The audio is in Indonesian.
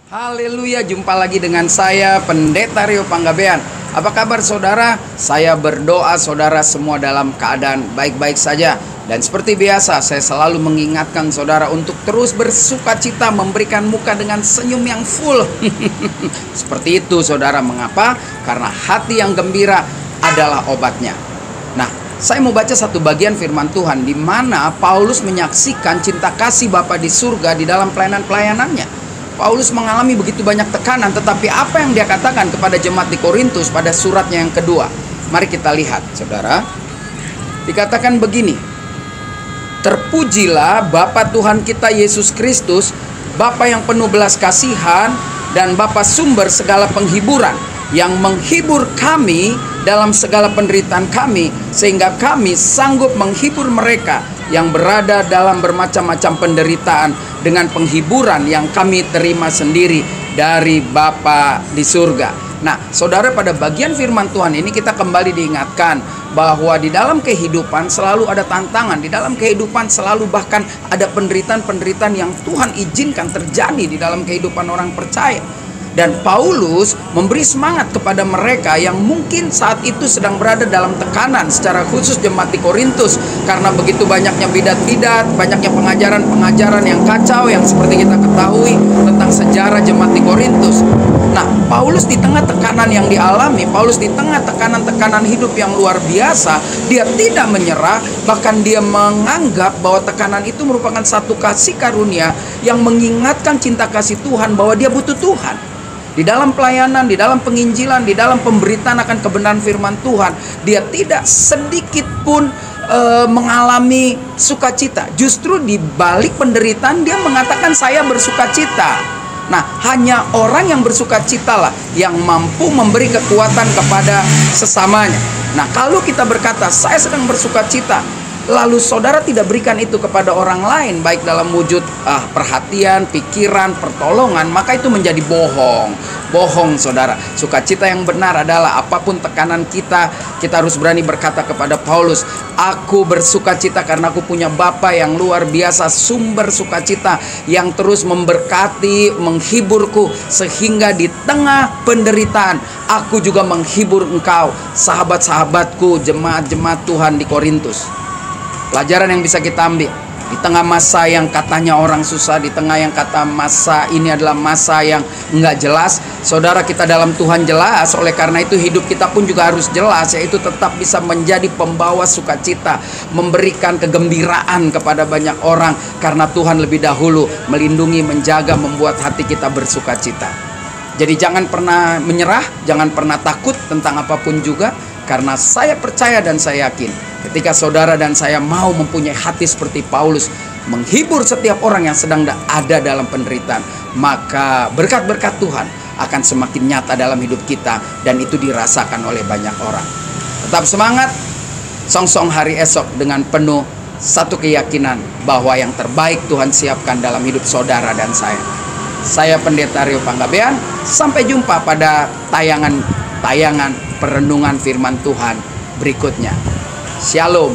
Haleluya, jumpa lagi dengan saya Pendeta Rio Panggabean. Apa kabar saudara? Saya berdoa saudara semua dalam keadaan baik-baik saja. Dan seperti biasa saya selalu mengingatkan saudara untuk terus bersukacita, memberikan muka dengan senyum yang full. Seperti itu saudara, mengapa? Karena hati yang gembira adalah obatnya. Nah, saya mau baca satu bagian firman Tuhan di mana Paulus menyaksikan cinta kasih Bapa di surga di dalam pelayanannya. Paulus mengalami begitu banyak tekanan, tetapi apa yang dia katakan kepada jemaat di Korintus pada suratnya yang kedua? Mari kita lihat, saudara. Dikatakan begini: terpujilah Bapa Tuhan kita Yesus Kristus, Bapa yang penuh belas kasihan dan Bapa sumber segala penghiburan, yang menghibur kami dalam segala penderitaan kami, sehingga kami sanggup menghibur mereka yang berada dalam bermacam-macam penderitaan dengan penghiburan yang kami terima sendiri dari Bapa di surga. Nah, saudara, pada bagian firman Tuhan ini kita kembali diingatkan bahwa di dalam kehidupan selalu ada tantangan, di dalam kehidupan selalu bahkan ada penderitaan-penderitaan yang Tuhan izinkan terjadi di dalam kehidupan orang percaya. Dan Paulus memberi semangat kepada mereka yang mungkin saat itu sedang berada dalam tekanan, secara khusus jemaat di Korintus, karena begitu banyaknya bidat-bidat, banyaknya pengajaran-pengajaran yang kacau yang seperti kita ketahui tentang sejarah jemaat di Korintus. Nah, Paulus di tengah tekanan yang dialami, Paulus di tengah tekanan-tekanan hidup yang luar biasa, dia tidak menyerah, bahkan dia menganggap bahwa tekanan itu merupakan satu kasih karunia yang mengingatkan cinta kasih Tuhan bahwa dia butuh Tuhan. Di dalam pelayanan, di dalam penginjilan, di dalam pemberitaan akan kebenaran firman Tuhan, dia tidak sedikit pun mengalami sukacita. Justru di balik penderitaan dia mengatakan saya bersukacita. Nah, hanya orang yang bersukacitalah yang mampu memberi kekuatan kepada sesamanya. Nah, kalau kita berkata saya sedang bersukacita, lalu saudara tidak berikan itu kepada orang lain, baik dalam wujud perhatian, pikiran, pertolongan, maka itu menjadi bohong. Bohong, saudara. Sukacita yang benar adalah apapun tekanan kita, kita harus berani berkata kepada Paulus, aku bersukacita karena aku punya Bapa yang luar biasa, sumber sukacita yang terus memberkati, menghiburku, sehingga di tengah penderitaan aku juga menghibur engkau, sahabat-sahabatku, jemaat-jemaat Tuhan di Korintus. Pelajaran yang bisa kita ambil di tengah masa yang katanya orang susah, di tengah yang kata masa ini adalah masa yang enggak jelas, saudara, kita dalam Tuhan jelas. Oleh karena itu hidup kita pun juga harus jelas, yaitu tetap bisa menjadi pembawa sukacita, memberikan kegembiraan kepada banyak orang, karena Tuhan lebih dahulu melindungi, menjaga, membuat hati kita bersukacita. Jadi jangan pernah menyerah, jangan pernah takut tentang apapun juga, karena saya percaya dan saya yakin ketika saudara dan saya mau mempunyai hati seperti Paulus, menghibur setiap orang yang sedang ada dalam penderitaan, maka berkat-berkat Tuhan akan semakin nyata dalam hidup kita, dan itu dirasakan oleh banyak orang. Tetap semangat, songsong hari esok dengan penuh satu keyakinan bahwa yang terbaik Tuhan siapkan dalam hidup saudara dan saya. Saya Pendeta Rio Panggabean, sampai jumpa pada tayangan perenungan firman Tuhan berikutnya. Shalom.